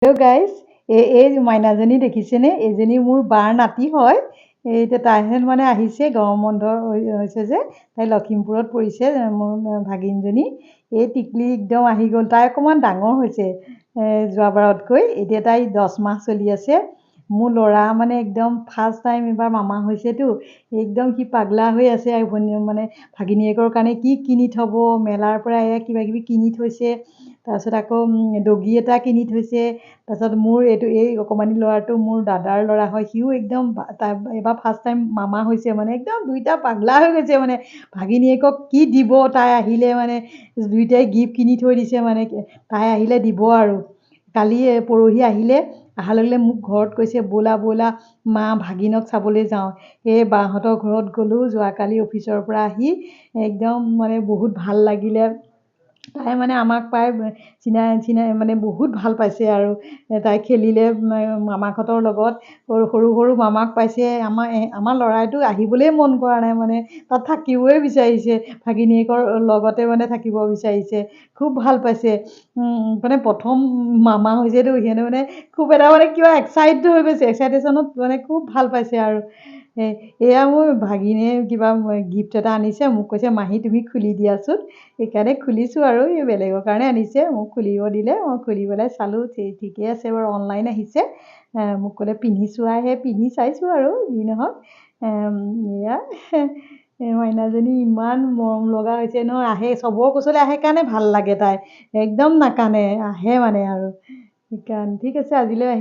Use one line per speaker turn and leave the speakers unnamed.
Hello' guys, এই মাইনাজনী দেখিছেনে? এইজনী মোৰ বাৰ নাতি হয়। এতিয়া তাইহেঁত মানে আহিছে, গৰম বন্ধ হৈছে যে তাই লখিমপুৰত পৰিছে। মোৰ ভাগিনজনী এই টিকলি একদম আহি গ'ল। তাই অকণমান ডাঙৰ হৈছে যোৱাবাৰতকৈ। এতিয়া তাই 10 মাহ চলি আছে। মোৰ ল'ৰা মানে একদম ফাৰ্ষ্ট টাইম এইবাৰ মামা হৈছেতো, একদম সি পাগলা হৈ আছে। মানে ভাগিনীয়েকৰ কাৰণে কি কিনি থ'ব, মেলাৰ পৰা এয়া কিবা কিবি কিনি থৈছে। তাৰপিছত আকৌ দগী এটা কিনি থৈছে। তাৰপিছত মোৰ এই অকণমানি ল'ৰাটো মোৰ দাদাৰ ল'ৰা হয়, সিও একদম তাই এবাৰ ফাৰ্ষ্ট টাইম মামা হৈছে, মানে একদম দুইটা পাগলা হৈ গৈছে। মানে ভাগিনীয়েকক কি দিব তাই আহিলে, মানে দুইটাই গিফ্ট কিনি থৈ দিছে, মানে তাই আহিলে দিব আৰু। কালি পৰহি আহিলে, অহাৰ লগে লগে মোক ঘৰত কৈছে, ব'লা ব'লা মা ভাগিনক চাবলৈ যাওঁ। এই বাহঁতৰ ঘৰত গ'লোঁ যোৱাকালি অফিচৰ পৰা আহি। একদম মানে বহুত ভাল লাগিলে। তাই মানে আমাক পাই চিনাই মানে বহুত ভাল পাইছে আৰু তাই খেলিলে মামাকহঁতৰ লগত। সৰু সৰু মামাক পাইছে। আমাৰ ল'ৰাইটো আহিবলৈ মন কৰা নাই, মানে তাত থাকিবই বিচাৰিছে, ভাগিনীয়েকৰ লগতে মানে থাকিব বিচাৰিছে। খুব ভাল পাইছে। মানে প্ৰথম মামা হৈছেতো, সিহঁতে মানে খুব এটা মানে কিবা এক্সাইটেড হৈ গৈছে, এক্সাইটেশ্যনত মানে খুব ভাল পাইছে আৰু। এয়া মোৰ ভাগিনে কিবা গিফ্ট এটা আনিছে, মোক কৈছে মাহী তুমি খুলি দিয়াচোন। সেইকাৰণে খুলিছোঁ আৰু। এই বেলেগৰ কাৰণে আনিছে, মোক খুলিব দিলে, মই খুলি পেলাই চালোঁ, ঠিকেই আছে বাৰু। অনলাইন আহিছে। মোক ক'লে পিন্ধি চোৱা, সেই পিন্ধি চাইছোঁ আৰু যি নহওক। এয়া মাইনাজনী ইমান মৰম লগা হৈছে নহয়, আহে চবৰ কোচলৈ আহে কাৰণে ভাল লাগে তাই। একদম নাকানে, আহে মানে আৰু সেইকাৰণে। ঠিক আছে, আজিলৈ আহি